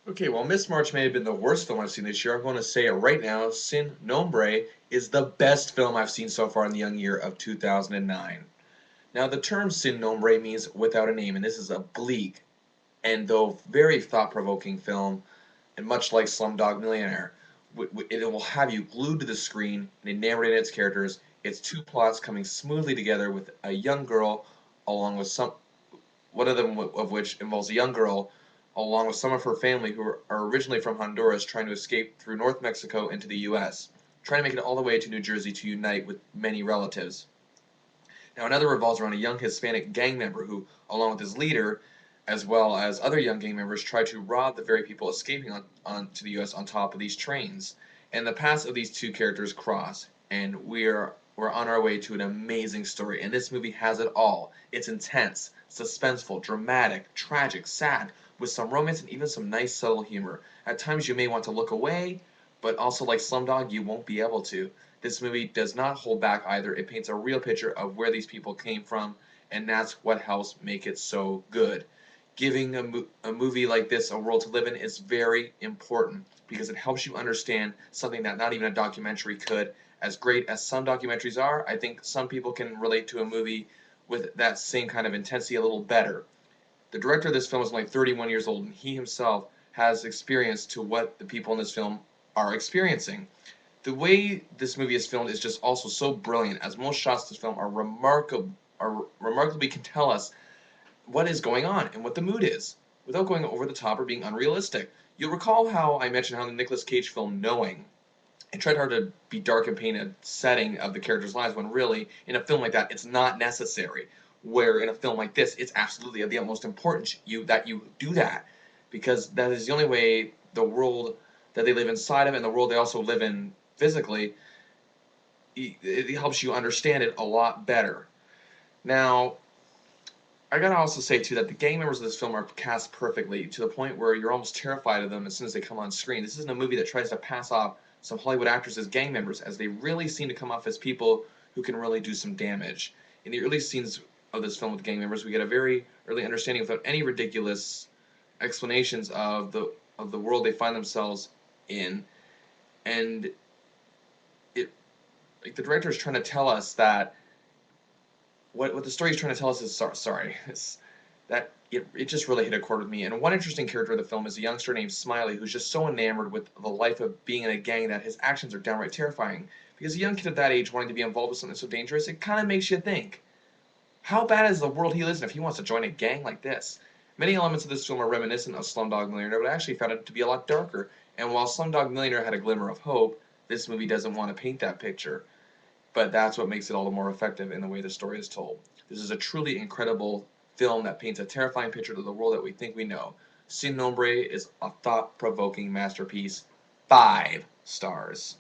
Okay, well, Miss March may have been the worst film I've seen this year. I'm going to say it right now. Sin Nombre is the best film I've seen so far in the young year of 2009. Now, the term Sin Nombre means without a name, and this is a bleak and though very thought-provoking film, and much like Slumdog Millionaire, it will have you glued to the screen and enamored in its characters. Its two plots coming smoothly together with a young girl, along with one of them of which involves a young girl, along with some of her family who are originally from Honduras, trying to escape through North Mexico into the U.S., trying to make it all the way to New Jersey to unite with many relatives. Now, another revolves around a young Hispanic gang member who, along with his leader, as well as other young gang members, try to rob the very people escaping to the U.S. on top of these trains. And the paths of these two characters cross, and we're on our way to an amazing story. And this movie has it all. It's intense, suspenseful, dramatic, tragic, sad, with some romance and even some nice subtle humor. At times you may want to look away, but also like Slumdog, you won't be able to. This movie does not hold back either. It paints a real picture of where these people came from, and that's what helps make it so good. Giving a movie like this a world to live in is very important because it helps you understand something that not even a documentary could. As great as some documentaries are, I think some people can relate to a movie with that same kind of intensity a little better. The director of this film is only 31 years old, and he himself has experience to what the people in this film are experiencing. The way this movie is filmed is just also so brilliant, as most shots of this film are remarkably can tell us what is going on and what the mood is, without going over the top or being unrealistic. You'll recall how I mentioned how the Nicolas Cage film Knowing it tried hard to be dark and paint a setting of the characters' lives when really, in a film like that, it's not necessary. Where in a film like this, it's absolutely of the utmost importance that you do that, because that is the only way the world that they live inside of and the world they also live in physically, it helps you understand it a lot better. Now, I gotta also say too that the gang members of this film are cast perfectly to the point where you're almost terrified of them as soon as they come on screen. This isn't a movie that tries to pass off some Hollywood actors as gang members, as they really seem to come off as people who can really do some damage. In the early scenes of this film with gang members, we get a very early understanding without any ridiculous explanations of the world they find themselves in, and it like the director is trying to tell us that what the story is trying to tell us is sorry it's, that it just really hit a chord with me. And one interesting character of the film is a youngster named Smiley who's just so enamored with the life of being in a gang that his actions are downright terrifying. Because a young kid at that age wanting to be involved with something so dangerous, it kind of makes you think, how bad is the world he lives in if he wants to join a gang like this? Many elements of this film are reminiscent of Slumdog Millionaire, but I actually found it to be a lot darker. And while Slumdog Millionaire had a glimmer of hope, this movie doesn't want to paint that picture. But that's what makes it all the more effective in the way the story is told. This is a truly incredible film that paints a terrifying picture of the world that we think we know. Sin Nombre is a thought provoking masterpiece. 5 stars.